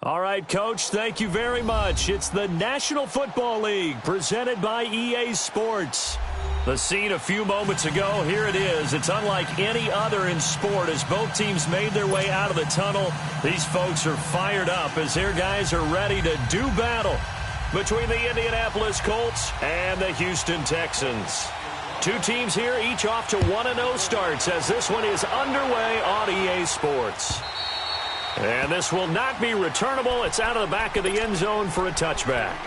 All right, Coach, thank you very much. It's the National Football League presented by EA Sports. The scene a few moments ago, here it is. It's unlike any other in sport as both teams made their way out of the tunnel. These folks are fired up as their guys are ready to do battle between the Indianapolis Colts and the Houston Texans. Two teams here, each off to 1-0 starts as this one is underway on EA Sports. And this will not be returnable. It's out of the back of the end zone for a touchback.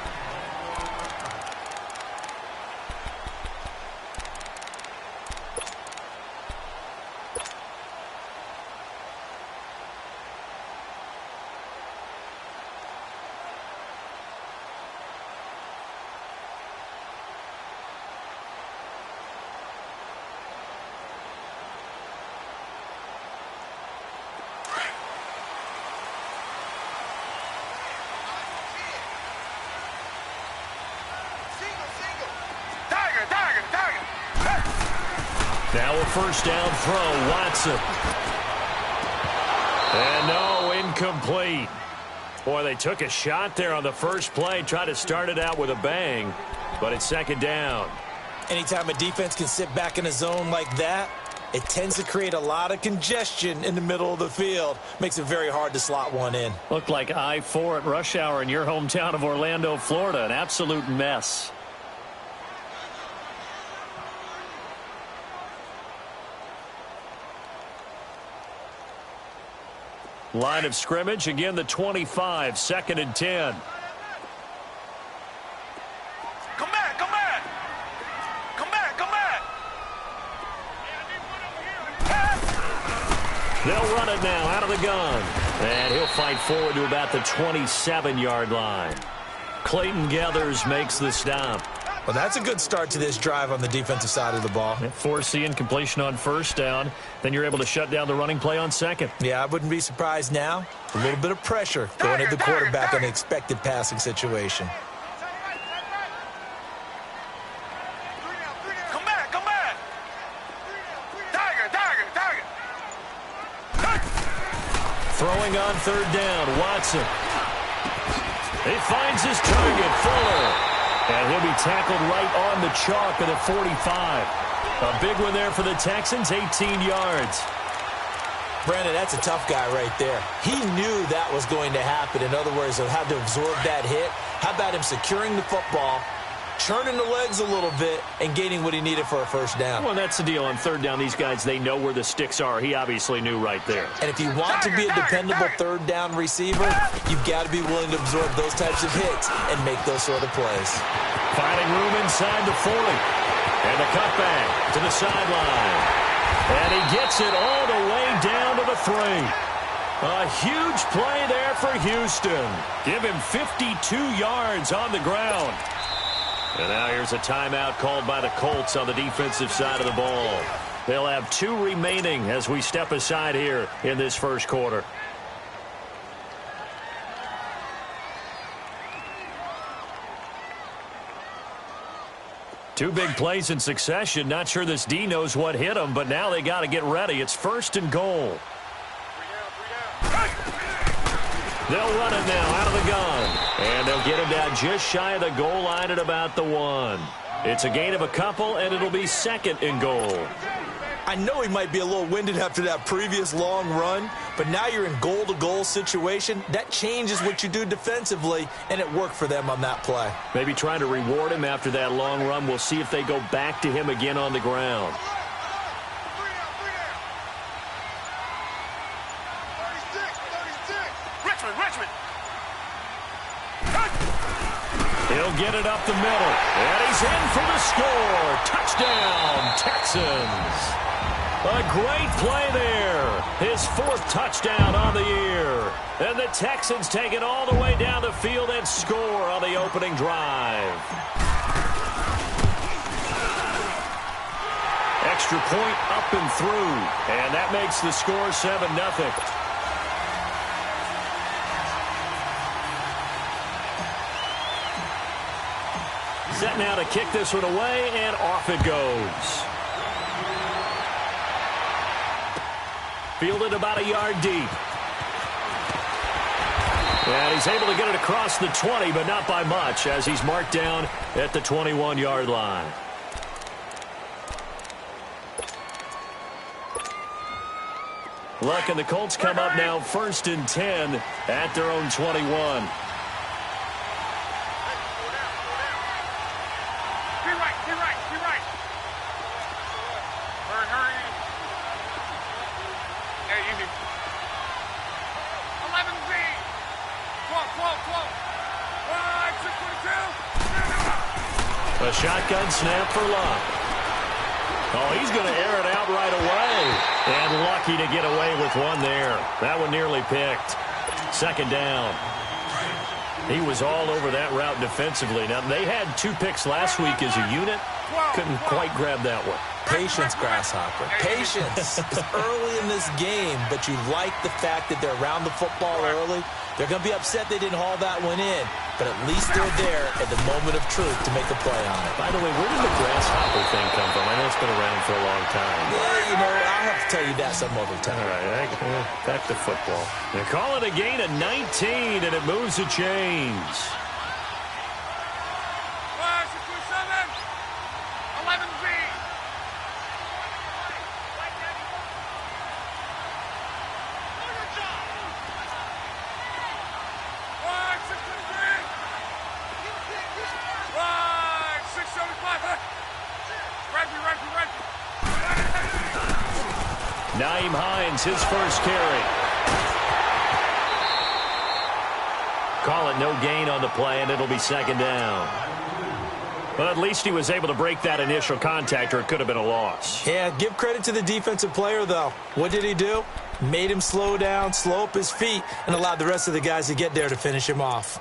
Now a first down throw, Watson. And no, incomplete. Boy, they took a shot there on the first play, tried to start it out with a bang, but it's second down. Anytime a defense can sit back in a zone like that, it tends to create a lot of congestion in the middle of the field. Makes it very hard to slot one in. Looked like I-4 at rush hour in your hometown of Orlando, Florida. An absolute mess. Line of scrimmage, again the 25, second and 10. Come back, come back. Come back, come back. They'll run it now out of the gun. And he'll fight forward to about the 27-yard line. Clayton Geathers makes the stop. Well, that's a good start to this drive on the defensive side of the ball. Forcing incompletion on first down. Then you're able to shut down the running play on second. Yeah, I wouldn't be surprised now. A little bit of pressure going at the quarterback in an expected passing situation. Come back, come back. Tiger. Throwing on third down, Watson. He finds his target, Fuller. And he'll be tackled right on the chalk of the 45. A big one there for the Texans, 18 yards. Brandon, that's a tough guy right there. He knew that was going to happen. In other words, he'll have to absorb that hit. How about him securing the football, churning the legs a little bit, and gaining what he needed for a first down? Well, that's the deal. On third down, these guys, they know where the sticks are. He obviously knew right there. And if you want to be a dependable third down receiver, you've got to be willing to absorb those types of hits and make those sort of plays. Finding room inside the 40. And the cutback to the sideline. And he gets it all the way down to the 3. A huge play there for Houston. Give him 52 yards on the ground. And now here's a timeout called by the Colts on the defensive side of the ball. They'll have 2 remaining as we step aside here in this first quarter. Two big plays in succession. Not sure this D knows what hit him, but now they got to get ready. It's first and goal. They'll run it now out of the gun. And they'll get him down just shy of the goal line at about the 1. It's a gain of a couple, and it'll be second and goal. I know he might be a little winded after that previous long run, but now you're in goal-to-goal situation. That changes what you do defensively, and it worked for them on that play. Maybe trying to reward him after that long run. We'll see if they go back to him again on the ground. Richmond. He'll get it up the middle, and he's in for the score. Touchdown, Texans. A great play there. His 4th touchdown on the year. And the Texans take it all the way down the field and score on the opening drive. Extra point up and through. And that makes the score 7-0. Set now to kick this one away, and off it goes. Fielded about a yard deep. And he's able to get it across the 20, but not by much, as he's marked down at the 21-yard line. Look, and the Colts come up now 1st and 10 at their own 21. A shotgun snap for Luck. Oh, he's going to air it out right away. And lucky to get away with one there. That one nearly picked. 2nd down. He was all over that route defensively. Now, they had 2 picks last week as a unit. Couldn't quite grab that one. Patience, Grasshopper. Patience. It's early in this game, but you like the fact that they're around the football early. They're going to be upset they didn't haul that one in, but at least they're there at the moment of truth to make a play on it. By the way, where did the grasshopper thing come from? I know it's been around for a long time. Yeah, you know, I'll have to tell you that some other time. All right, back to football. They call it a gain of 19, and it moves the chains. His first carry. Call it no gain on the play, and it'll be 2nd down. But at least he was able to break that initial contact, or it could have been a loss. Yeah, give credit to the defensive player, though. What did he do? Made him slow down, slow up his feet, and allowed the rest of the guys to get there to finish him off.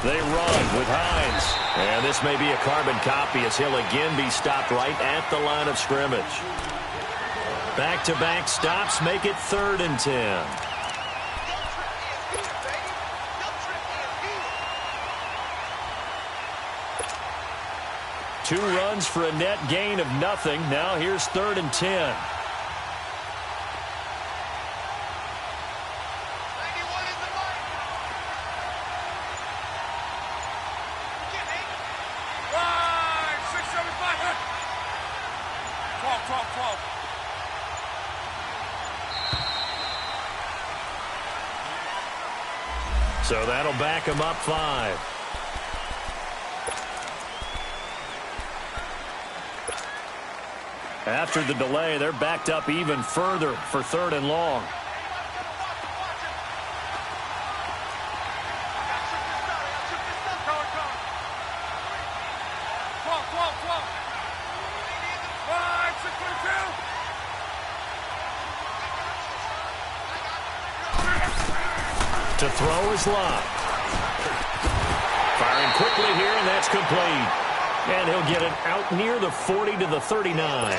They run with Hines. And this may be a carbon copy as he'll again be stopped right at the line of scrimmage. Back-to-back stops make it 3rd and 10. Two runs for a net gain of nothing. Now here's 3rd and 10. So that'll back him up 5. After the delay, they're backed up even further for 3rd and long. To throw is Love. Firing quickly here, and that's complete. And he'll get it out near the 40 to the 39.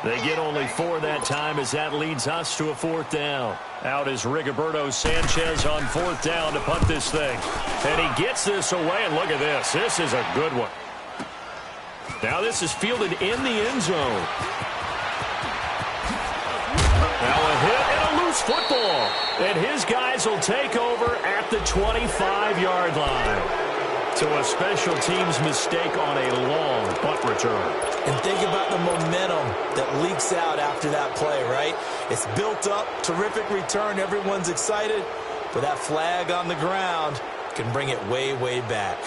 They get only 4 that time as that leads us to a 4th down. Out is Rigoberto Sanchez on 4th down to punt this thing. And he gets this away, and look at this. This is a good one. Now this is fielded in the end zone. Now a hit and a loose football. And his guys will take over at the 25-yard line. So a special teams mistake on a long punt return. And think about the momentum that leaks out after that play, right? It's built up, terrific return, everyone's excited, but that flag on the ground can bring it way, way back.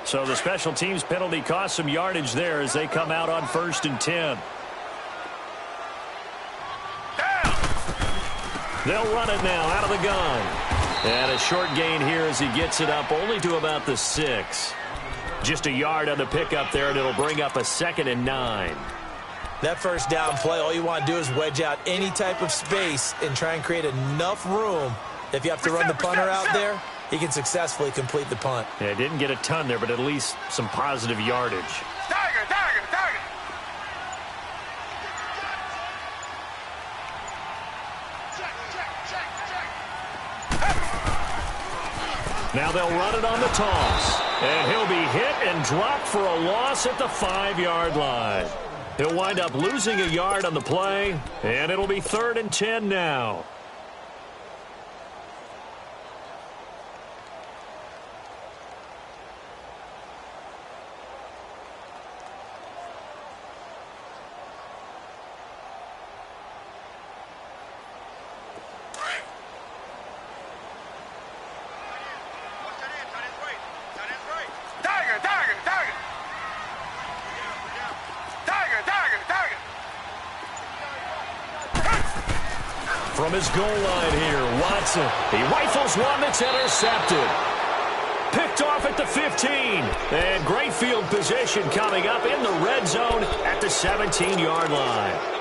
So the special teams penalty cost some yardage there as they come out on 1st and 10. They'll run it now out of the gun. And a short gain here as he gets it up only to about the 6. Just a yard on the pickup there, and it'll bring up a 2nd and 9. That first down play, all you want to do is wedge out any type of space and try and create enough room. If you have to run the punter out there, he can successfully complete the punt. Yeah, didn't get a ton there, but at least some positive yardage. Tiger, tiger, tiger. Now they'll run it on the toss. And he'll be hit and dropped for a loss at the 5-yard line. He'll wind up losing a yard on the play, and it'll be 3rd and 10 now. From his goal line here, Watson. He rifles one that's intercepted. Picked off at the 15. And great field position coming up in the red zone at the 17-yard line.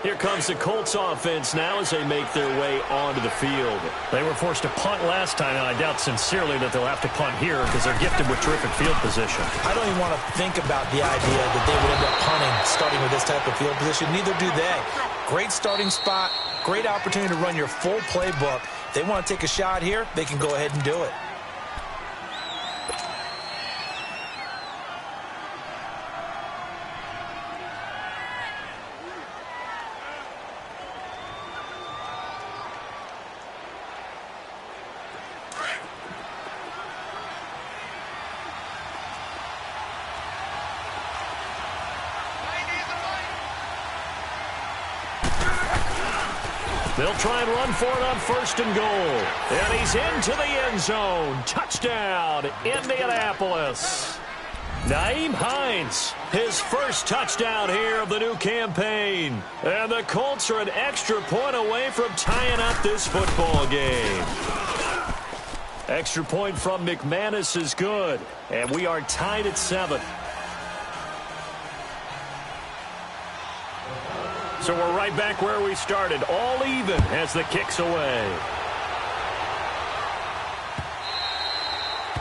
Here comes the Colts offense now as they make their way onto the field. They were forced to punt last time, and I doubt sincerely that they'll have to punt here because they're gifted with terrific field position. I don't even want to think about the idea that they would end up punting starting with this type of field position. Neither do they. Great starting spot, great opportunity to run your full playbook. If they want to take a shot here, they can go ahead and do it. They'll try and run for it on 1st and goal. And he's into the end zone. Touchdown, Indianapolis. Nyheim Hines, his first touchdown here of the new campaign. And the Colts are an extra point away from tying up this football game. Extra point from McManus is good. And we are tied at 7. So we're right back where we started, all even as the kick's away.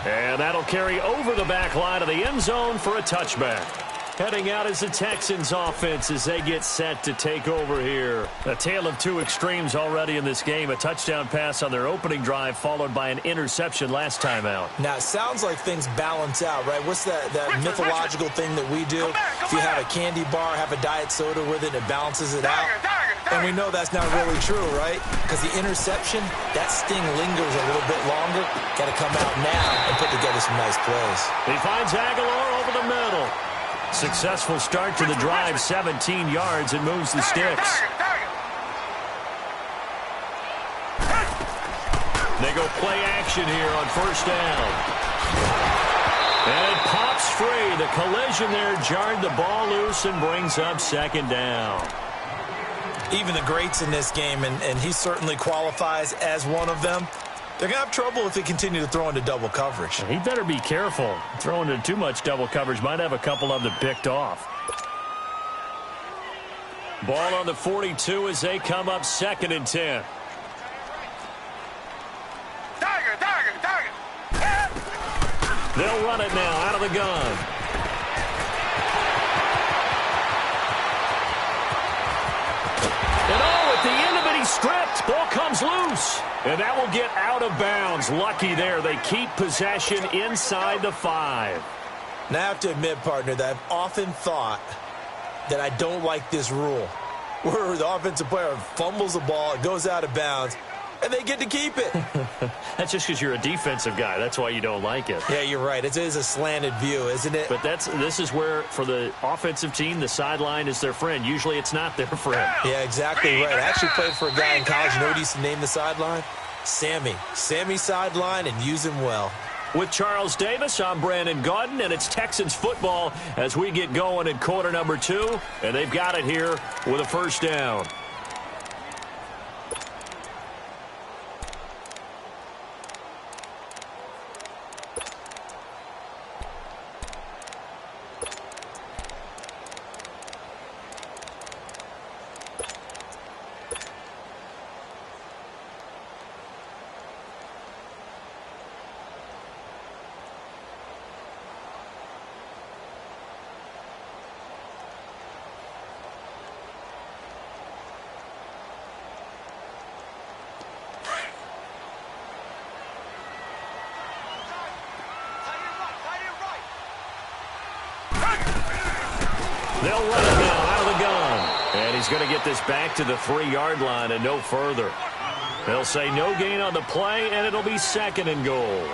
And that'll carry over the back line of the end zone for a touchback. Heading out is the Texans offense as they get set to take over here. A tale of two extremes already in this game. A touchdown pass on their opening drive followed by an interception last time out. Now, it sounds like things balance out, right? What's that mythological thing that we do? If you have a candy bar, have a diet soda with it, it balances it out. And we know that's not really true, right? Because the interception, that sting lingers a little bit longer. Got to come out now and put together some nice plays. He finds Aguilar over the middle. Successful start to the drive, 17 yards, and moves the sticks. They go play action here on 1st down. And it pops free. The collision there jarred the ball loose and brings up 2nd down. Even the greats in this game, and he certainly qualifies as one of them, they're going to have trouble if they continue to throw into double coverage. He better be careful. Throwing into too much double coverage might have a couple of them picked off. Ball on the 42 as they come up 2nd and 10. They'll run it now out of the gun. And at the end of it, he's stripped. Ball comes loose. And that will get out of bounds. Lucky there. They keep possession inside the 5. Now, I have to admit, partner, that I've often thought that I don't like this rule, where the offensive player fumbles the ball, it goes out of bounds, and they get to keep it. That's just because you're a defensive guy. That's why you don't like it. Yeah, you're right. It is a slanted view, isn't it? But this is where, for the offensive team, the sideline is their friend. Usually it's not their friend. Yeah, exactly right. I actually played for a guy in college. You know what he used to name the sideline? Sammy. Sammy sideline, and use him well. With Charles Davis, I'm Brandon Gaudin, and it's Texans football as we get going in quarter number 2. And they've got it here with a 1st down. They'll run it now out of the gun. And he's going to get this back to the 3-yard line and no further. They'll say no gain on the play, and it'll be 2nd and goal.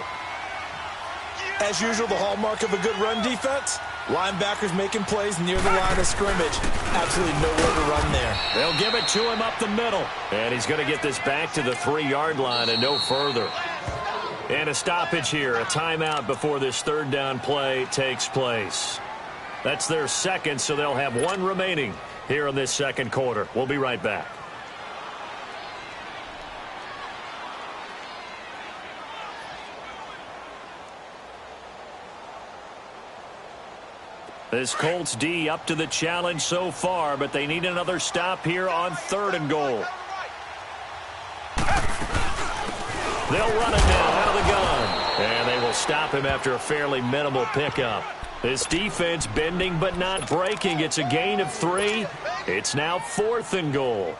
As usual, the hallmark of a good run defense, linebackers making plays near the line of scrimmage. Absolutely nowhere to run there. They'll give it to him up the middle. And he's going to get this back to the 3-yard line and no further. And a stoppage here, a timeout before this 3rd down play takes place. That's their 2nd, so they'll have 1 remaining here in this 2nd quarter. We'll be right back. This Colts D up to the challenge so far, but they need another stop here on 3rd and goal. They'll run it now out of the gun. And they will stop him after a fairly minimal pickup. This defense bending but not breaking. It's a gain of 3. It's now 4th and goal.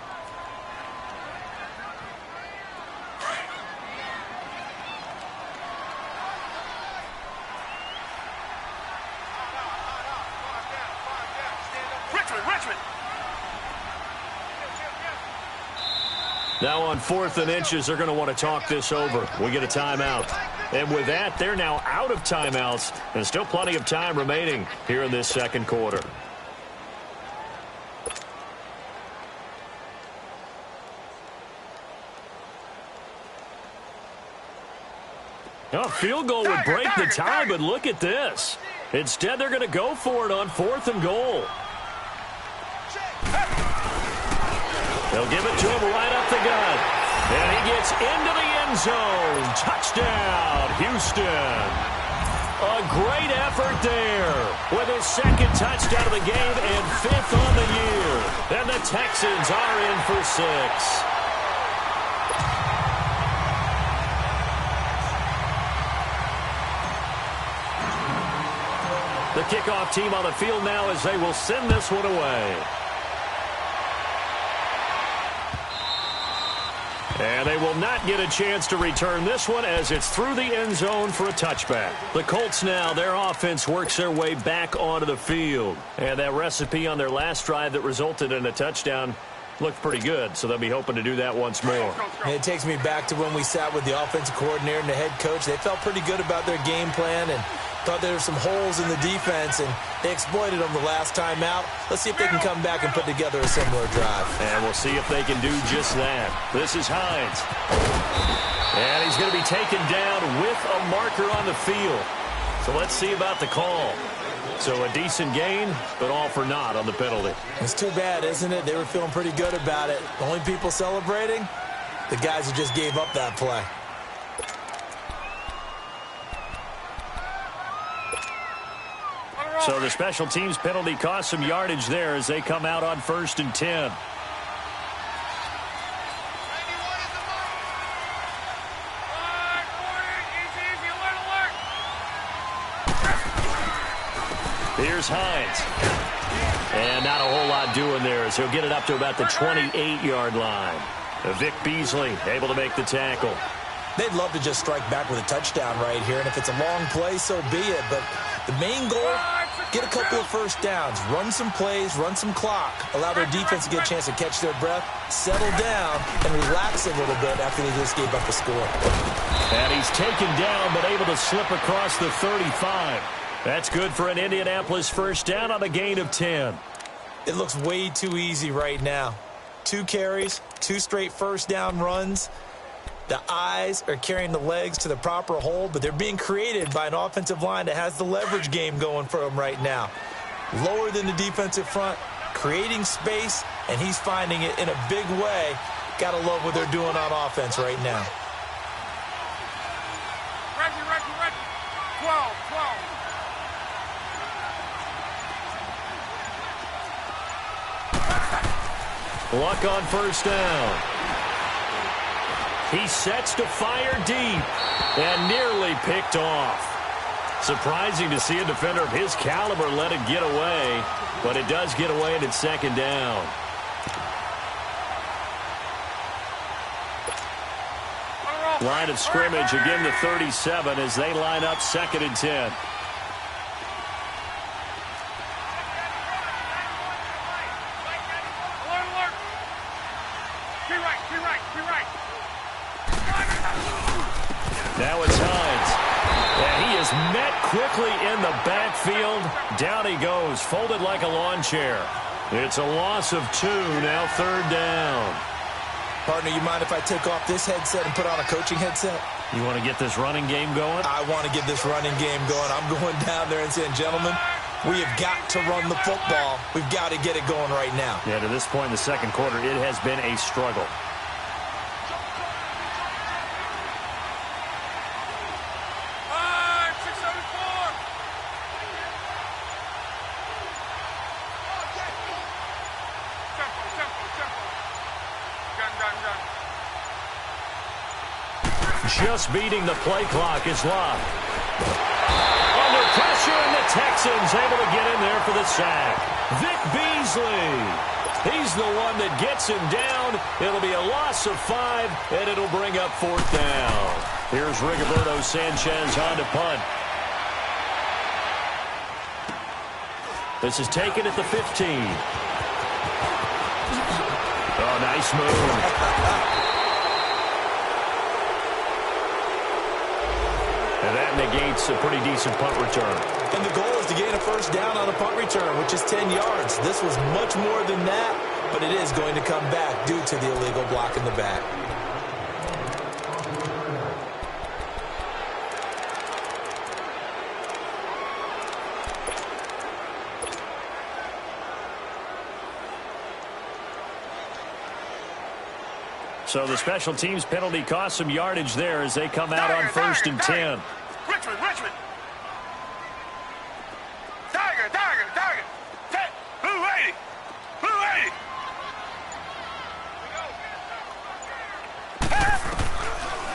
Now on 4th and inches, they're going to want to talk this over. We get a timeout. And with that, they're now out of timeouts. And still plenty of time remaining here in this 2nd quarter. A field goal would break the tie, but look at this. Instead, they're going to go for it on 4th and goal. They'll give it to him right up the gut. And he gets into the end zone. Touchdown, Houston. A great effort there with his 2nd touchdown of the game and 5th on the year. And the Texans are in for 6. The kickoff team on the field now as they will send this one away. And they will not get a chance to return this one as it's through the end zone for a touchback. The Colts now, their offense works their way back onto the field. And that recipe on their last drive that resulted in a touchdown looked pretty good, so they'll be hoping to do that once more. And it takes me back to when we sat with the offensive coordinator and the head coach. They felt pretty good about their game plan and thought there were some holes in the defense, and they exploited them the last time out. Let's see if they can come back and put together a similar drive. And we'll see if they can do just that. This is Hines. And he's going to be taken down with a marker on the field. So let's see about the call. So a decent gain, but all for naught on the penalty. It's too bad, isn't it? They were feeling pretty good about it. The only people celebrating, the guys who just gave up that play. So the special teams penalty cost some yardage there as they come out on 1st and 10. Here's Hines. And not a whole lot doing there as he'll get it up to about the 28-yard line. Vic Beasley able to make the tackle. They'd love to just strike back with a touchdown right here, and if it's a long play, so be it. But the main goal, get a couple of first downs, run some plays, run some clock, allow their defense to get a chance to catch their breath, settle down, and relax a little bit after they just gave up a score. And he's taken down, but able to slip across the 35. That's good for an Indianapolis first down on a gain of 10. It looks way too easy right now. 2 carries, 2 straight first down runs. The eyes are carrying the legs to the proper hold, but they're being created by an offensive line that has the leverage game going for them right now. Lower than the defensive front, creating space, and he's finding it in a big way. Gotta love what they're doing on offense right now. Reggie. 12. Luck on first down. He sets to fire deep and nearly picked off. Surprising to see a defender of his caliber let it get away, but it does get away and it's 2nd down. Line of scrimmage, again the 37 as they line up 2nd and 10. He's met quickly in the backfield. Down he goes, folded like a lawn chair. It's a loss of 2, now 3rd down. Partner, you mind if I take off this headset and put on a coaching headset? You want to get this running game going? I want to get this running game going. I'm going down there and saying, gentlemen, we have got to run the football. We've got to get it going right now. Yeah, to this point in the second quarter, it has been a struggle. Just beating the play clock is Locke. Under pressure, and the Texans able to get in there for the sack. Vic Beasley. He's the one that gets him down. It'll be a loss of 5, and it'll bring up 4th down. Here's Rigoberto Sanchez on to punt. This is taken at the 15. Oh, nice move. And that negates a pretty decent punt return. And the goal is to gain a 1st down on a punt return, which is 10 yards. This was much more than that, but it is going to come back due to the illegal block in the back. So the special teams penalty cost some yardage there as they come out on 1st and 10. Richmond. Tiger. Blue 80.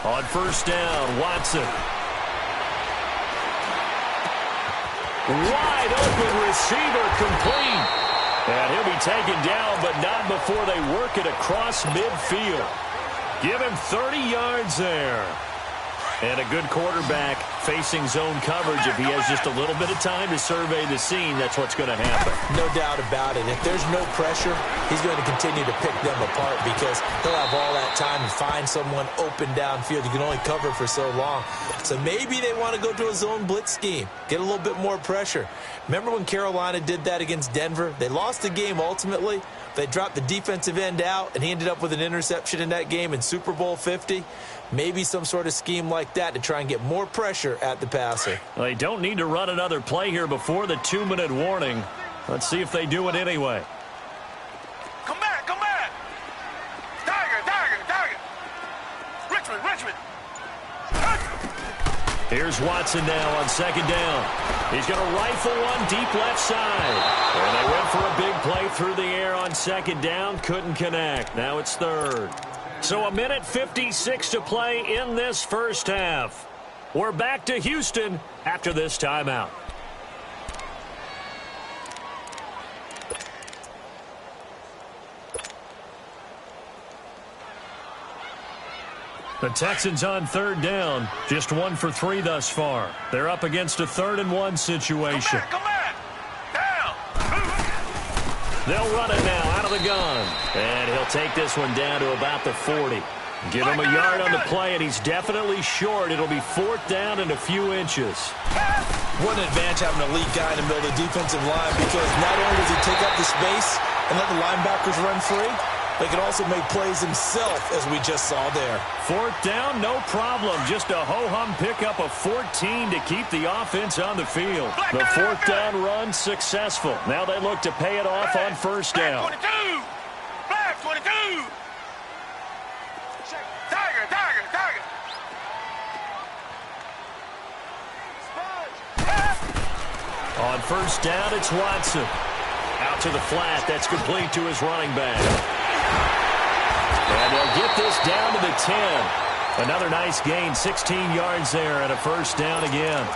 On 1st down, Watson. Wide open receiver complete. And he'll be taken down, but not before they work it across midfield. Give him 30 yards there. And a good quarterback facing zone coverage. If he has just a little bit of time to survey the scene, that's what's going to happen. No doubt about it. If there's no pressure, he's going to continue to pick them apart because he'll have all that time to find someone open downfield. You can only cover for so long. So maybe they want to go to a zone blitz scheme, get a little bit more pressure. Remember when Carolina did that against Denver? They lost the game ultimately. They dropped the defensive end out, and he ended up with an interception in that game in Super Bowl 50. Maybe some sort of scheme like that to try and get more pressure at the passer. Well, they don't need to run another play here before the 2-minute warning. Let's see if they do it anyway. Come back. Tiger. Richmond. Here's Watson now on 2nd down. He's going to rifle one deep left side. And they went for a big play through the air on 2nd down. Couldn't connect. Now it's 3rd. So 1:56 to play in this first half. We're back to Houston after this timeout. The Texans on 3rd down, just 1 for 3 thus far. They're up against a 3rd and 1 situation. Come back. Down. They'll run it now out of the gun. And he'll take this one down to about the 40. Give him a yard on the play, and he's definitely short. It'll be 4th down and a few inches. What an advantage having an elite guy in the middle of the defensive line because not only does he take up the space and let the linebackers run free, but he can also make plays himself, as we just saw there. 4th down, no problem. Just a ho-hum pickup of 14 to keep the offense on the field. The 4th down run successful. Now they look to pay it off on 1st down. 22. Black 22. Tiger. On 1st down, it's Watson. Out to the flat. That's complete to his running back. And they'll get this down to the 10. Another nice gain, 16 yards there, and a 1st down again.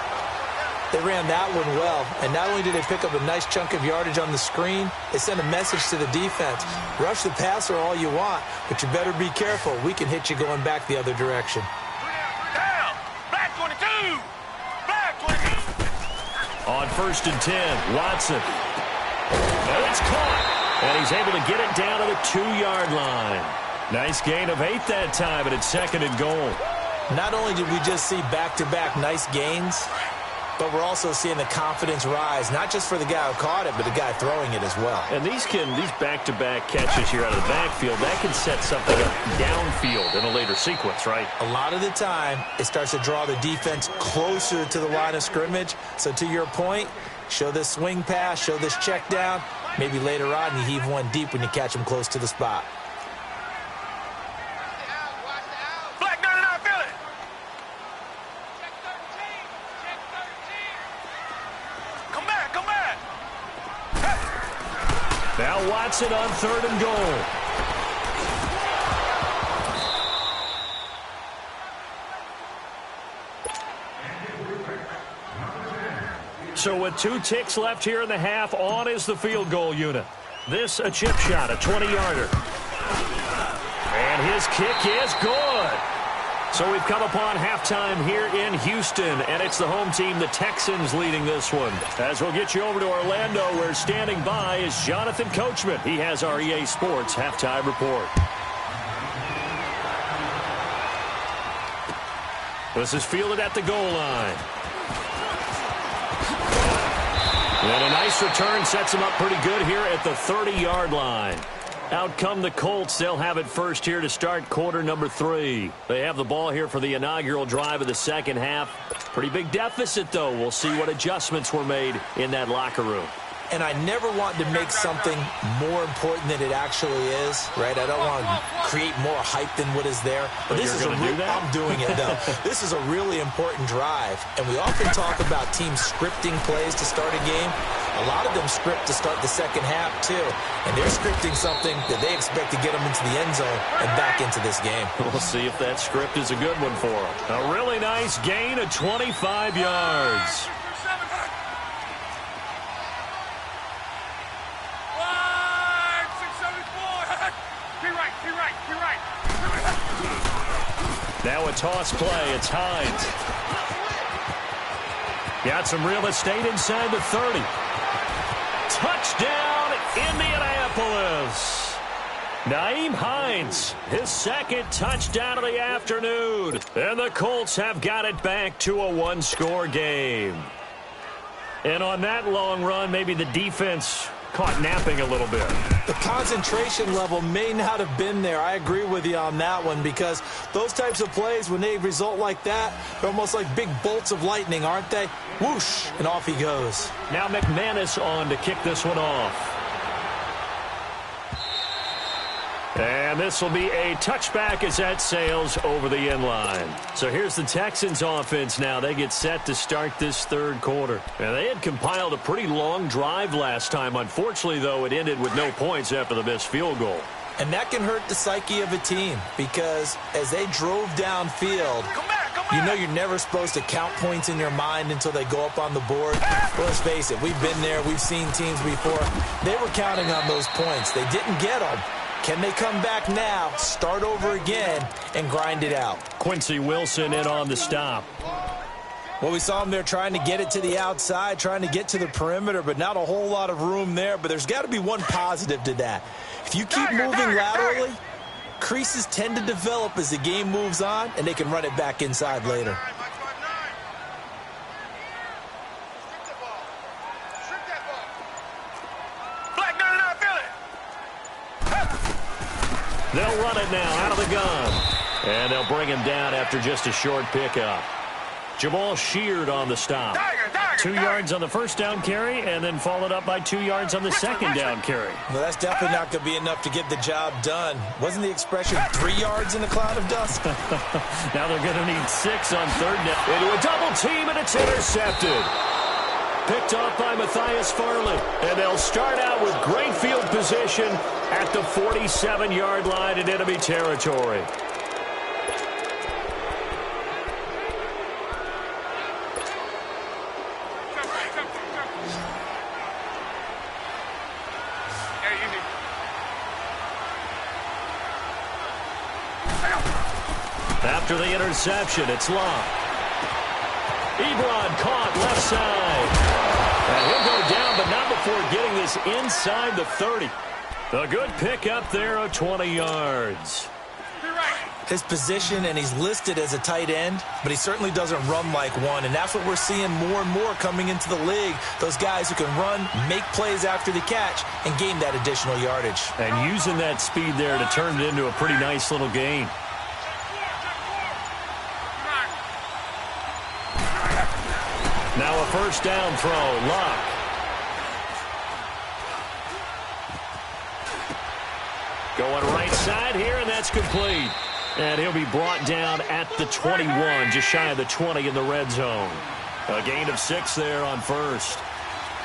They ran that one well, and not only did they pick up a nice chunk of yardage on the screen, they sent a message to the defense. Rush the passer all you want, but you better be careful. We can hit you going back the other direction. Down. Black 22. Black 22. On 1st and 10, Watson. And it's caught. And he's able to get it down to the 2-yard line. Nice gain of 8 that time, but it's 2nd and goal. Not only did we just see back-to-back nice gains, but we're also seeing the confidence rise, not just for the guy who caught it, but the guy throwing it as well. And these back-to-back catches here out of the backfield, that can set something up downfield in a later sequence, right? A lot of the time, it starts to draw the defense closer to the line of scrimmage. So to your point, show this swing pass, show this check down. Maybe later on you heave one deep when you catch them close to the spot. Now Watson on 3rd and goal. So with 2 ticks left here in the half, on is the field goal unit. This a chip shot, a 20-yarder. And his kick is good. So we've come upon halftime here in Houston, and it's the home team, the Texans, leading this one. As we'll get you over to Orlando, where standing by is Jonathan Coachman. He has our EA Sports halftime report. This is fielded at the goal line. And a nice return sets him up pretty good here at the 30-yard line. Out come the Colts. They'll have it first here to start quarter number 3. They have the ball here for the inaugural drive of the second half. Pretty big deficit, though. We'll see what adjustments were made in that locker room. And I never want to make something more important than it actually is, right? I don't want to create more hype than what is there. But this is I'm doing it, though. This is a really important drive. And we often talk about teams scripting plays to start a game. A lot of them script to start the second half, too. And they're scripting something that they expect to get them into the end zone and back into this game. We'll see if that script is a good one for them. A really nice gain of 25 yards. Now a toss play. It's Hines. Got some real estate inside the 30. Touchdown, Indianapolis. Nyheim Hines, his second touchdown of the afternoon. And the Colts have got it back to a 1-score game. And on that long run, maybe the defense caught napping a little bit. The concentration level may not have been there. I agree with you on that one, because those types of plays, when they result like that, they're almost like big bolts of lightning, aren't they? Whoosh, and off he goes. Now McManus on to kick this one off. And this will be a touchback as that sails over the end line. So here's the Texans offense now. They get set to start this third quarter. And they had compiled a pretty long drive last time. Unfortunately, though, it ended with no points after the missed field goal. And that can hurt the psyche of a team, because as they drove downfield, you know you're never supposed to count points in your mind until they go up on the board. Well, let's face it, we've been there. We've seen teams before. They were counting on those points. They didn't get them. Can they come back now, start over again, and grind it out? Quincy Wilson in on the stop. Well, we saw him there trying to get it to the outside, trying to get to the perimeter, but not a whole lot of room there. But there's got to be one positive to that. If you keep moving laterally, creases tend to develop as the game moves on, and they can run it back inside later. They'll run it now out of the gun. And they'll bring him down after just a short pickup. Jamal Sheard on the stop. 2 yards on the first down carry, and then followed up by 2 yards on the second down carry. Well, that's definitely not going to be enough to get the job done. Wasn't the expression 3 yards in a cloud of dust? Now they're going to need 6 on third down. Into a double team, and it's intercepted. Picked off by Matthias Farley. And they'll start out with great field position at the 47-yard line in enemy territory. After the interception, it's Locke. Ebron caught left side. And he'll go down, but not before getting this inside the 30. A good pickup there of 20 yards. his position, and he's listed as a tight end, but he certainly doesn't run like one, and that's what we're seeing more and more coming into the league. Those guys who can run, make plays after the catch, and gain that additional yardage. And using that speed there to turn it into a pretty nice little gain. Now a first down throw, Luck. Going right side here, and that's complete. And he'll be brought down at the 21, just shy of the 20 in the red zone. A gain of 6 there on first.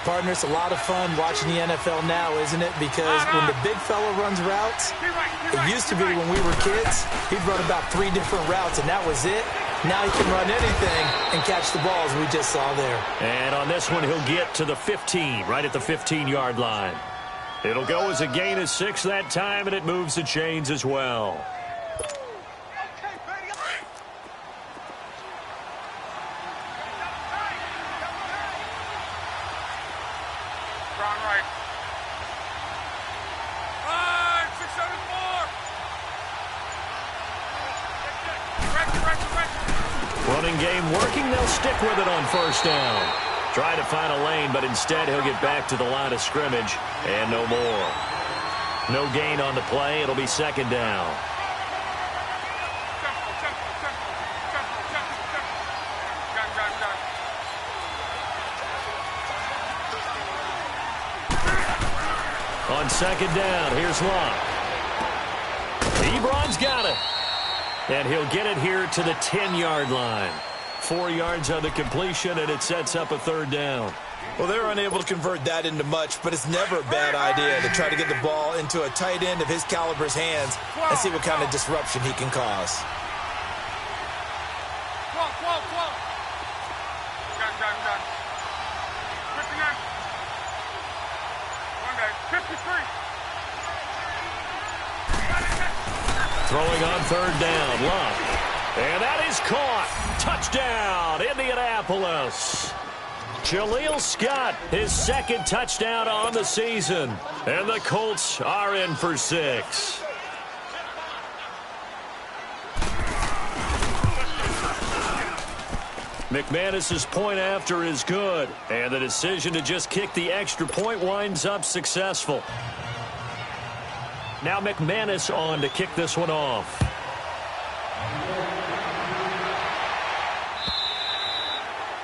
Partner, it's a lot of fun watching the NFL now, isn't it? Because when the big fella runs routes, it used to be when we were kids, he'd run about 3 different routes, and that was it. Now he can run anything and catch the balls we just saw there. And on this one, he'll get to the 15, right at the 15-yard line. It'll go as a gain of 6 that time, and it moves the chains as well. Running game working. They'll stick with it on first down. Try to find a lane, but instead he'll get back to the line of scrimmage and no more. No gain on the play. It'll be second down. On second down, here's Luck. Ebron's got it. And he'll get it here to the 10-yard line. 4 yards on the completion, and it sets up a third down. Well, they're unable to convert that into much, but it's never a bad idea to try to get the ball into a tight end of his caliber's hands and see what kind of disruption he can cause. Throwing on third down, Luck. And that is caught. Touchdown, Indianapolis. Jaleel Scott, his second touchdown on the season. And the Colts are in for 6. McManus's point after is good. And the decision to just kick the extra point winds up successful. Now McManus on to kick this one off.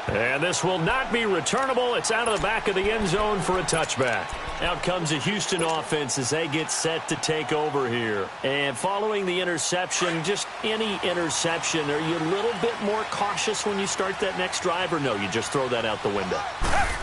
And this will not be returnable. It's out of the back of the end zone for a touchback. Out comes the Houston offense as they get set to take over here. And following the interception, just any interception, are you a little bit more cautious when you start that next drive, or no, you just throw that out the window?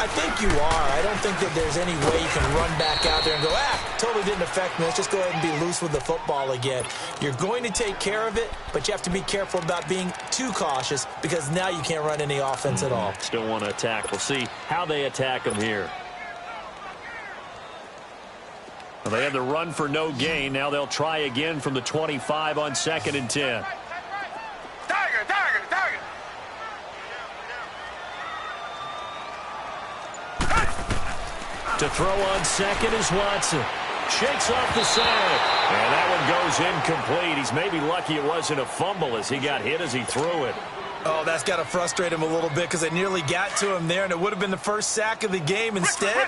I think you are. I don't think that there's any way you can run back out there and go, totally didn't affect me. Let's just go ahead and be loose with the football again. You're going to take care of it, but you have to be careful about being too cautious because now you can't run any offense at all. Still want to attack. We'll see how they attack them here. Well, they had the run for no gain. Now they'll try again from the 25 on 2nd and 10. To throw on second is Watson. Shakes off the side. And that one goes incomplete. He's maybe lucky it wasn't a fumble as he got hit as he threw it. Oh, that's got to frustrate him a little bit because they nearly got to him there, and it would have been the first sack of the game. Instead,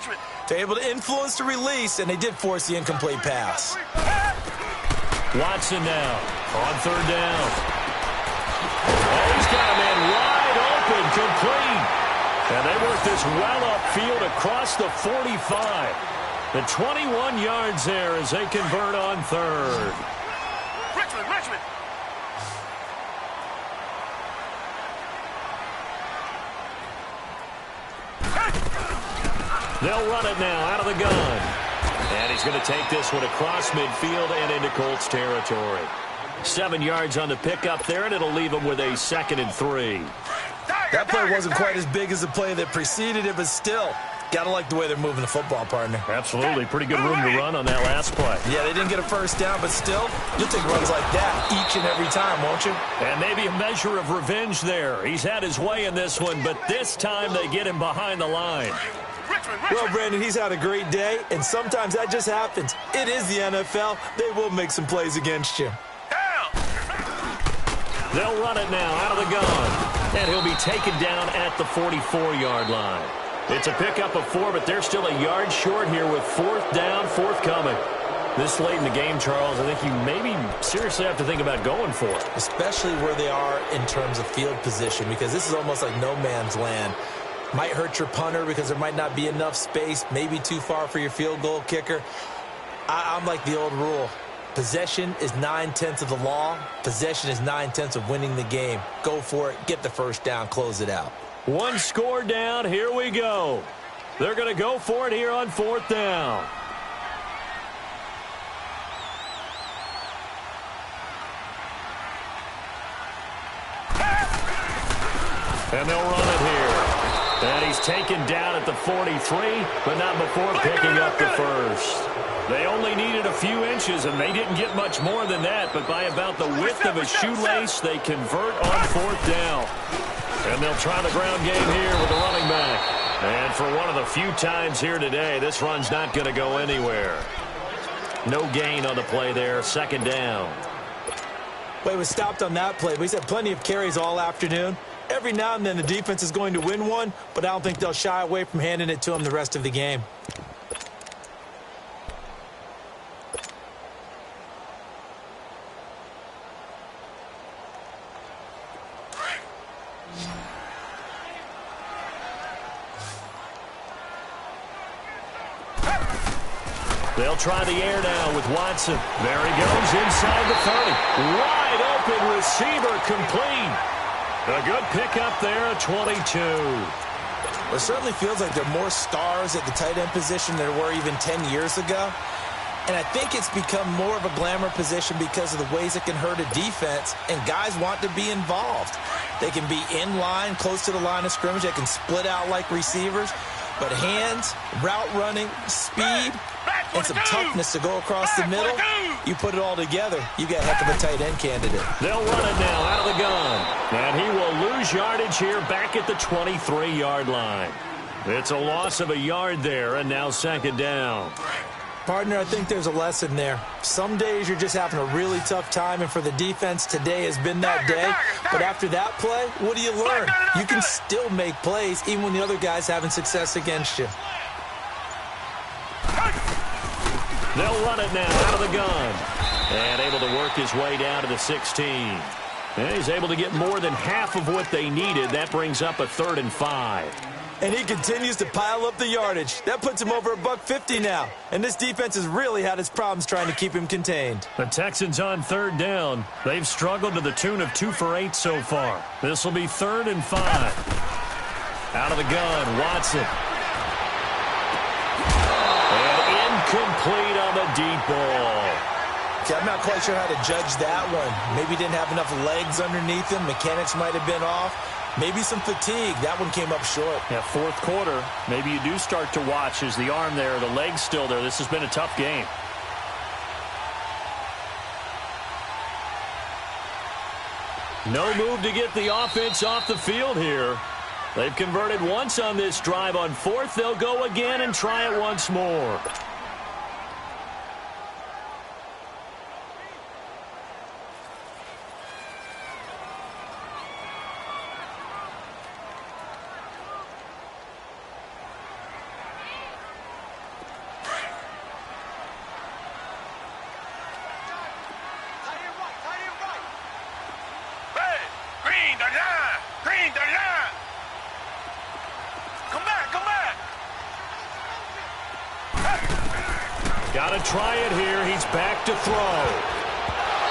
they're able to influence the release, and they did force the incomplete pass. Watson now on third down. Oh, he's got a man wide open, complete. And they work this well upfield across the 45. The 21 yards there as they convert on third. Richmond. They'll run it now out of the gun. And he's going to take this one across midfield and into Colts territory. 7 yards on the pickup there, and it'll leave him with a 2nd and 3. That play wasn't quite as big as the play that preceded it, but still, got to like the way they're moving the football, partner. Absolutely. Pretty good room to run on that last play. Yeah, they didn't get a first down, but still, you'll take runs like that each and every time, won't you? And maybe a measure of revenge there. He's had his way in this one, but this time they get him behind the line. Well, Brandon, he's had a great day, and sometimes that just happens. It is the NFL. They will make some plays against you. They'll run it now out of the gun. And he'll be taken down at the 44-yard line. It's a pickup of 4, but they're still a yard short here with 4th down, forthcoming. This late in the game, Charles, I think you maybe seriously have to think about going for it. Especially where they are in terms of field position, because this is almost like no man's land. Might hurt your punter because there might not be enough space, maybe too far for your field goal kicker. I'm like the old rule. Possession is 9/10 of the law. Possession is 9/10 of winning the game. Go for it. Get the first down. Close it out. One score down. Here we go. They're going to go for it here on 4th down. And they'll run it here. And he's taken down at the 43, but not before picking up the first. They only needed a few inches, and they didn't get much more than that, but by about the width of a shoelace, they convert on 4th down. And they'll try the ground game here with the running back. And for one of the few times here today, this run's not going to go anywhere. No gain on the play there, 2nd down. Well, he was stopped on that play, but he's had plenty of carries all afternoon. Every now and then the defense is going to win one, but I don't think they'll shy away from handing it to him the rest of the game. They'll try the air now with Watson. There he goes inside the 30. Wide open receiver complete. A good pickup there at 22. It certainly feels like there are more stars at the tight end position than there were even 10 years ago. And I think it's become more of a glamour position because of the ways it can hurt a defense, and guys want to be involved. They can be in line, close to the line of scrimmage. They can split out like receivers. But hands, route running, speed, and some toughness to go across the middle, you put it all together, you got a heck of a tight end candidate. They'll run it now out of the gun. And he will lose yardage here back at the 23-yard line. It's a loss of a yard there, and now 2nd down. Partner, I think there's a lesson there. Some days you're just having a really tough time, and for the defense, today has been that day. But after that play, what do you learn? You can still make plays even when the other guy's having success against you. They'll run it now out of the gun. And able to work his way down to the 16. And he's able to get more than half of what they needed. That brings up a 3rd and 5. And he continues to pile up the yardage. That puts him over $150 now. And this defense has really had its problems trying to keep him contained. The Texans on 3rd down. They've struggled to the tune of 2 for 8 so far. This will be 3rd and 5. Out of the gun, Watson. And incomplete on the deep ball. Okay, I'm not quite sure how to judge that one. Maybe he didn't have enough legs underneath him. Mechanics might have been off. Maybe some fatigue. That one came up short. Yeah, 4th quarter. Maybe you do start to watch. Is the arm there, the leg's still there? This has been a tough game. No move to get the offense off the field here. They've converted once on this drive. On 4th, they'll go again and try it once more. Got to try it here. He's back to throw.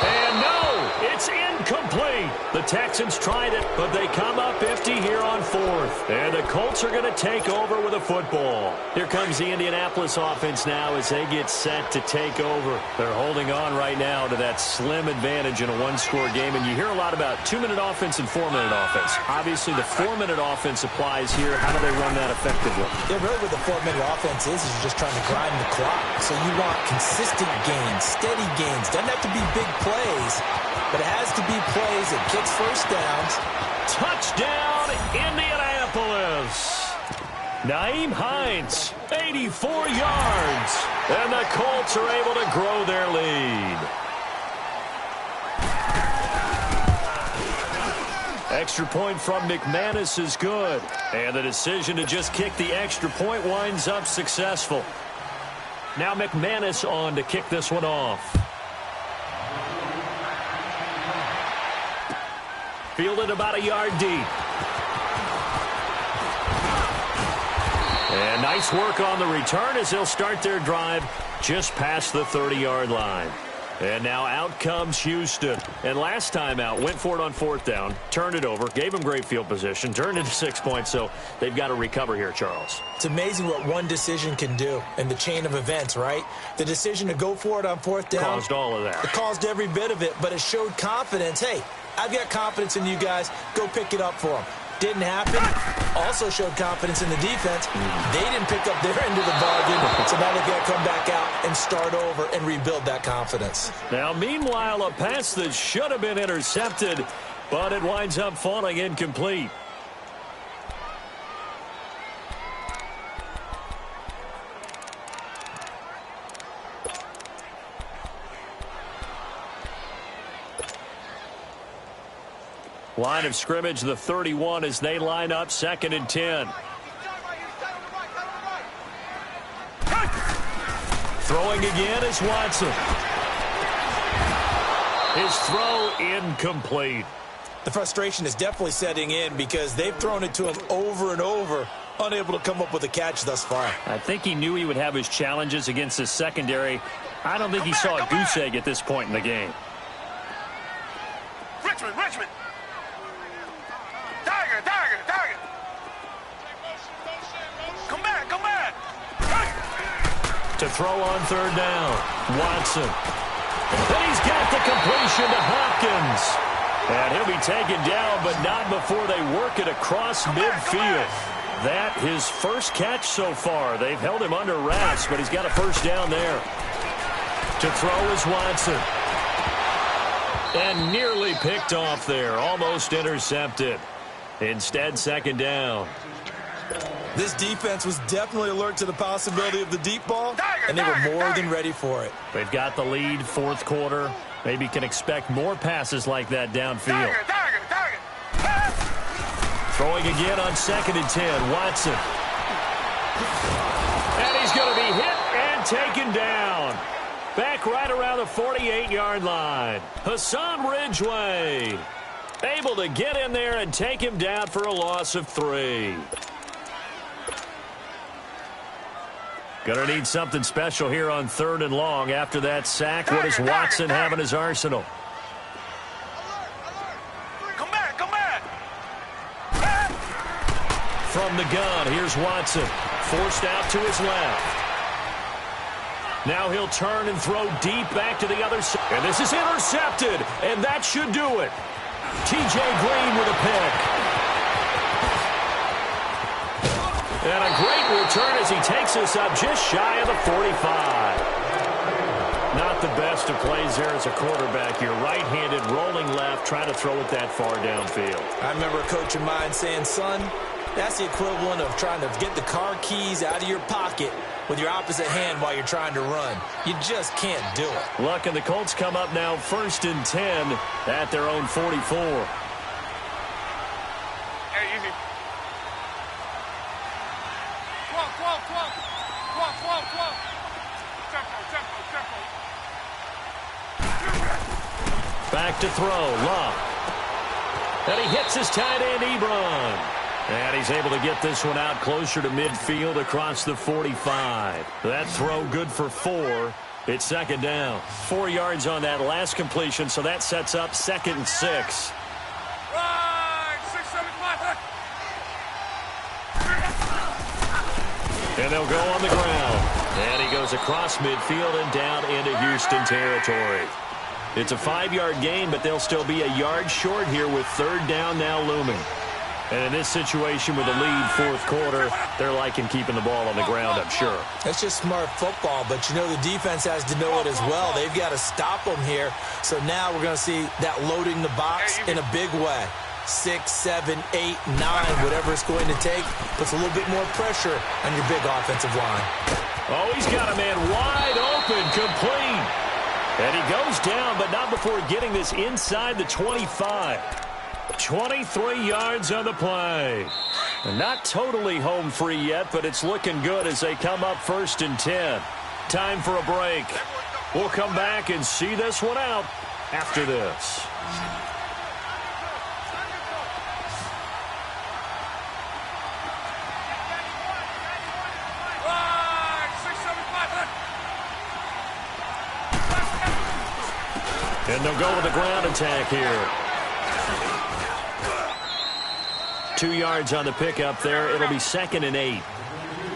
And no, it's incomplete. The Texans tried it, but they come up empty here on 4th. And the Colts are going to take over with a football. Here comes the Indianapolis offense now as they get set to take over. They're holding on right now to that slim advantage in a one-score game. And you hear a lot about 2-minute offense and 4-minute offense. Obviously, the 4-minute offense applies here. How do they run that effectively? Yeah, really what the 4-minute offense is you're just trying to grind the clock. So you want consistent gains, steady gains. Doesn't have to be big plays, but it has to be plays that kicks first downs. Touchdown, Indianapolis. Nyheim Hines, 84 yards. And the Colts are able to grow their lead. Extra point from McManus is good. And the decision to just kick the extra point winds up successful. Now McManus on to kick this one off. Fielded about a yard deep. And nice work on the return as they'll start their drive just past the 30-yard line. And now out comes Houston. And last time out, went for it on 4th down, turned it over, gave them great field position, turned it to 6 points, so they've got to recover here, Charles. It's amazing what one decision can do in the chain of events, right? The decision to go for it on 4th down. Caused all of that. It caused every bit of it, but it showed confidence. Hey, I've got confidence in you guys. Go pick it up for them. Didn't happen. Also showed confidence in the defense. They didn't pick up their end of the bargain, so now they've got to come back out and start over and rebuild that confidence. Now, meanwhile, a pass that should have been intercepted, but it winds up falling incomplete. Line of scrimmage, the 31, as they line up 2nd and 10. Throwing again is Watson. His throw incomplete. The frustration is definitely setting in because they've thrown it to him over and over, unable to come up with a catch thus far. I think he knew he would have his challenges against his secondary. I don't think he saw a goose egg at this point in the game. Richmond. Target. Come back. To throw on 3rd down, Watson. And he's got the completion to Hopkins. And he'll be taken down, but not before they work it across midfield. That his first catch so far. They've held him under wraps, but he's got a 1st down there. To throw is Watson. And nearly picked off there. Almost intercepted. Instead, 2nd down. This defense was definitely alert to the possibility of the deep ball, and they were more than ready for it. They've got the lead, 4th quarter. Maybe can expect more passes like that downfield. Target. Throwing again on 2nd and 10, Watson. And he's going to be hit and taken down. Back right around the 48-yard line. Hassan Ridgeway able to get in there and take him down for a loss of 3. Going to need something special here on 3rd and long. After that sack, what does Watson have in his arsenal? Come back. From the gun, here's Watson. Forced out to his left. Now he'll turn and throw deep back to the other side. And this is intercepted, and that should do it. T.J. Green with a pick. And a great return as he takes us up just shy of the 45. Not the best of plays there as a quarterback. You're right-handed, rolling left, trying to throw it that far downfield. I remember a coach of mine saying, son, that's the equivalent of trying to get the car keys out of your pocket with your opposite hand while you're trying to run. You just can't do it. Luck and the Colts come up now 1st and 10 at their own 44. Hey, easy. Come on. Tempo. Back to throw, Luck. And he hits his tight end, Ebron. And he's able to get this one out closer to midfield across the 45. That throw good for 4. It's 2nd down. 4 yards on that last completion, so that sets up 2nd and 6. Right, 6, 7, 5. And they'll go on the ground. And he goes across midfield and down into Houston territory. It's a 5-yard gain, but they'll still be a yard short here with 3rd down now looming. And in this situation with a lead 4th quarter, they're liking keeping the ball on the ground, I'm sure. That's just smart football, but you know the defense has to know it as well. They've got to stop them here. So now we're going to see that loading the box in a big way. 6, 7, 8, 9, whatever it's going to take, puts a little bit more pressure on your big offensive line. Oh, he's got a man wide open, complete. And he goes down, but not before getting this inside the 25. 23 yards on the play. Not totally home free yet, but it's looking good as they come up 1st and 10. Time for a break. We'll come back and see this one out after this. And they'll go with a ground attack here. 2 yards on the pickup there. It'll be 2nd and 8.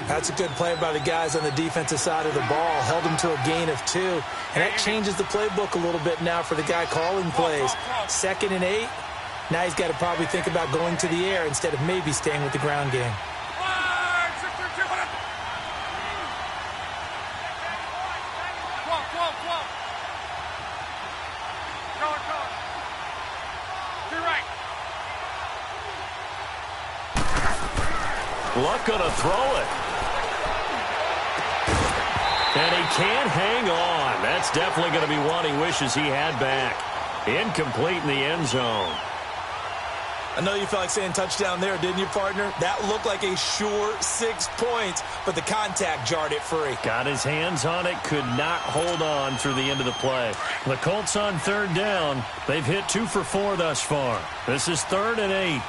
That's a good play by the guys on the defensive side of the ball. Held them to a gain of 2. And that changes the playbook a little bit now for the guy calling plays. 2nd and 8. Now he's got to probably think about going to the air instead of maybe staying with the ground game. Luck gonna throw it. And he can't hang on. That's definitely going to be one he wishes he had back. Incomplete in the end zone. I know you felt like saying touchdown there, didn't you, partner? That looked like a sure 6 points, but the contact jarred it free. Got his hands on it, could not hold on through the end of the play. The Colts on 3rd down. They've hit 2 for 4 thus far. This is 3rd and 8.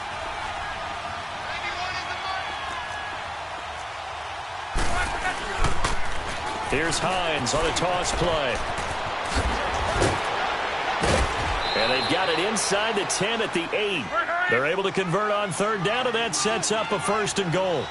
Here's Hines on a toss play. And they've got it inside the 10 at the 8. They're able to convert on 3rd down, and that sets up a 1st and goal.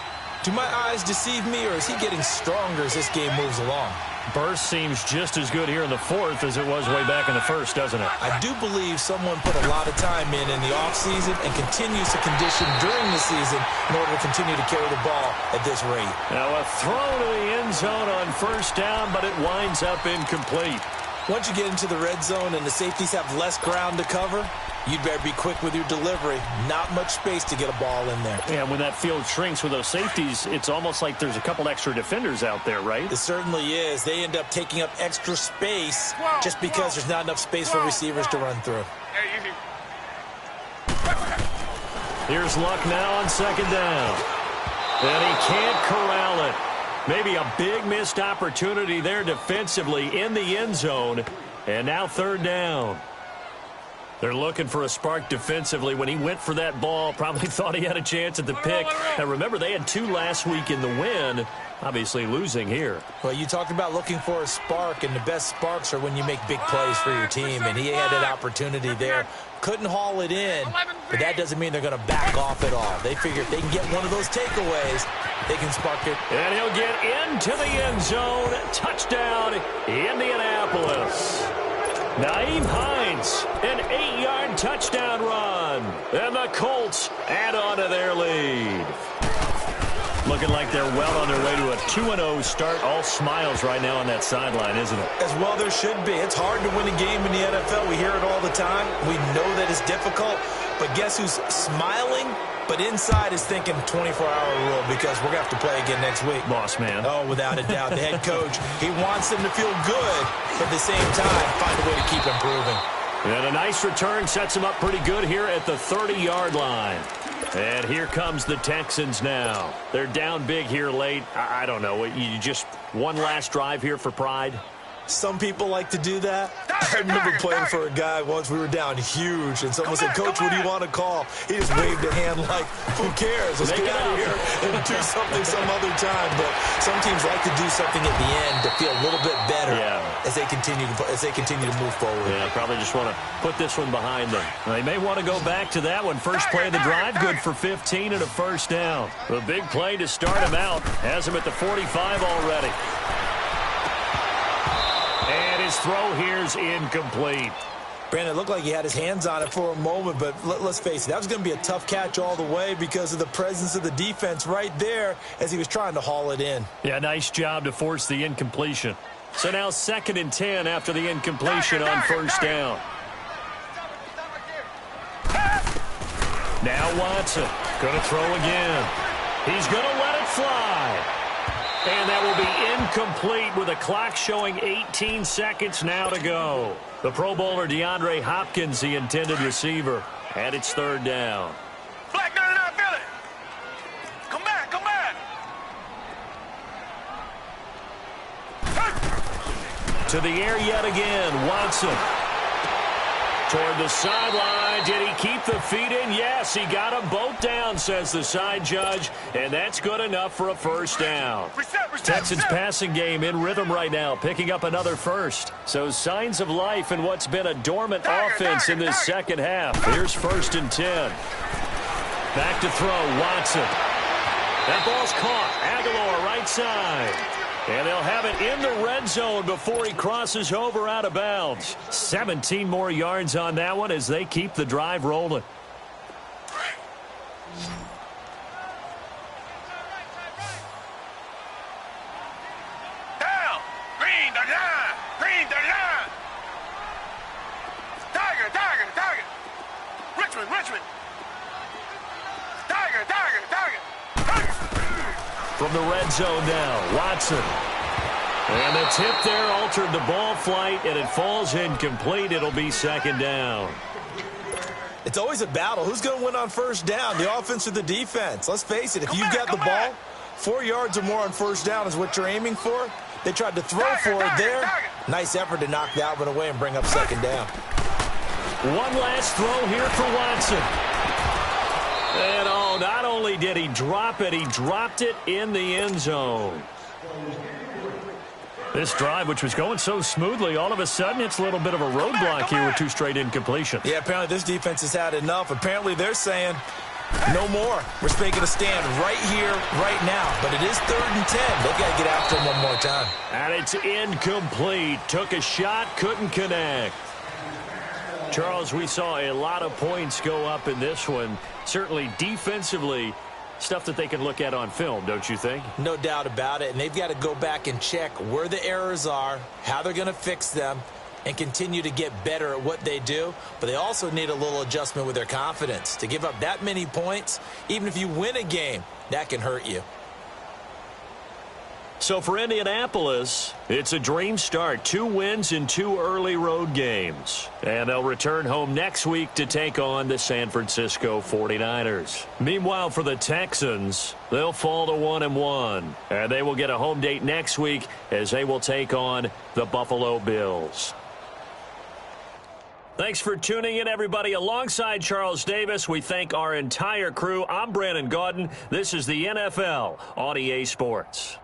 Do my eyes deceive me, or is he getting stronger as this game moves along? Burst seems just as good here in the 4th as it was way back in the 1st, doesn't it? I do believe someone put a lot of time in the offseason and continues to condition during the season in order to continue to carry the ball at this rate. Now a throw to the end zone on 1st down, but it winds up incomplete. Once you get into the red zone and the safeties have less ground to cover, you'd better be quick with your delivery. Not much space to get a ball in there. Yeah, when that field shrinks with those safeties, it's almost like there's a couple extra defenders out there, right? It certainly is. They end up taking up extra space just because there's not enough space for receivers to run through. Here's Luck now on 2nd down. And he can't corral it. Maybe a big missed opportunity there defensively in the end zone. And now 3rd down. They're looking for a spark defensively. When he went for that ball, probably thought he had a chance at the pick. And remember, they had 2 last week in the win. Obviously losing here. Well, you talked about looking for a spark, and the best sparks are when you make big plays for your team. And he had that opportunity there. Couldn't haul it in, but that doesn't mean they're going to back off at all. They figure if they can get one of those takeaways, they can spark it. And he'll get into the end zone. Touchdown, Indianapolis. Nyheim Hines, an 8-yard touchdown run. And the Colts add on to their lead. Looking like they're well on their way to a 2-0 start. All smiles right now on that sideline, isn't it? As well there should be. It's hard to win a game in the NFL. We hear it all the time. We know that it's difficult. But guess who's smiling? But inside is thinking 24-hour rule because we're going to have to play again next week. Boss man. Oh, without a doubt. The head coach, he wants them to feel good, but at the same time, find a way to keep improving. And a nice return sets him up pretty good here at the 30-yard line. And here comes the Texans now. They're down big here late. I don't know. You just one last drive here for pride? Some people like to do that. I remember playing for a guy once. We were down huge, and someone said, "Coach, what do you want to call?" He just waved a hand like, "Who cares? Let's get out of here and do something some other time." But some teams like to do something at the end to feel a little bit better as they continue to move forward. Yeah, probably just want to put this one behind them. They may want to go back to that one. First play of the drive, good for 15 and a 1st down. A big play to start him out. Has him at the 45 already. And his throw here's incomplete. Brandon, it looked like he had his hands on it for a moment, but let's face it, that was going to be a tough catch all the way because of the presence of the defense right there as he was trying to haul it in. Yeah, nice job to force the incompletion. So now 2nd and 10 after the incompletion on 1st down. Now Watson going to throw again. He's going to let it fly. And that will be incomplete with a clock showing 18 seconds now to go. The Pro Bowler DeAndre Hopkins, the intended receiver. And it's third down. Black 99, feel it. Come back, come back. To the air yet again, Watson. Toward the sideline. Did he keep the feet in? Yes, he got them both down, says the side judge, and that's good enough for a first down. Texans passing game in rhythm right now, picking up another first. So signs of life in what's been a dormant offense in this second half. Here's 1st and 10. Back to throw, Watson. That ball's caught. Aguilar right side. And they'll have it in the red zone before he crosses over out of bounds. 17 more yards on that one as they keep the drive rolling. Down. Green 39. Green 39. Tiger, Tiger, Tiger. Richmond, Richmond. Tiger, Tiger, Tiger. From the red zone now, Watson. And the tip there altered the ball flight, and it falls incomplete. It'll be 2nd down. It's always a battle. Who's going to win on 1st down, the offense or the defense? Let's face it, if you've got the ball, 4 yards or more on 1st down is what you're aiming for. They tried to throw for it there. Nice effort to knock that one away and bring up 2nd down. One last throw here for Watson. And oh, not only did he drop it, he dropped it in the end zone. This drive, which was going so smoothly, all of a sudden it's a little bit of a roadblock here with 2 straight incompletions. Yeah, apparently this defense has had enough. Apparently they're saying no more. We're making a stand right here, right now. But it is 3rd and 10. They've got to get after him one more time. And it's incomplete. Took a shot, couldn't connect. Charles, we saw a lot of points go up in this one. Certainly defensively, stuff that they can look at on film, don't you think? No doubt about it. And they've got to go back and check where the errors are, how they're going to fix them, and continue to get better at what they do. But they also need a little adjustment with their confidence. To give up that many points, even if you win a game, that can hurt you. So for Indianapolis, it's a dream start. 2 wins in 2 early road games. And they'll return home next week to take on the San Francisco 49ers. Meanwhile, for the Texans, they'll fall to 1-1. And they will get a home date next week as they will take on the Buffalo Bills. Thanks for tuning in, everybody. Alongside Charles Davis, we thank our entire crew. I'm Brandon Gaudin. This is the NFL on EA Sports.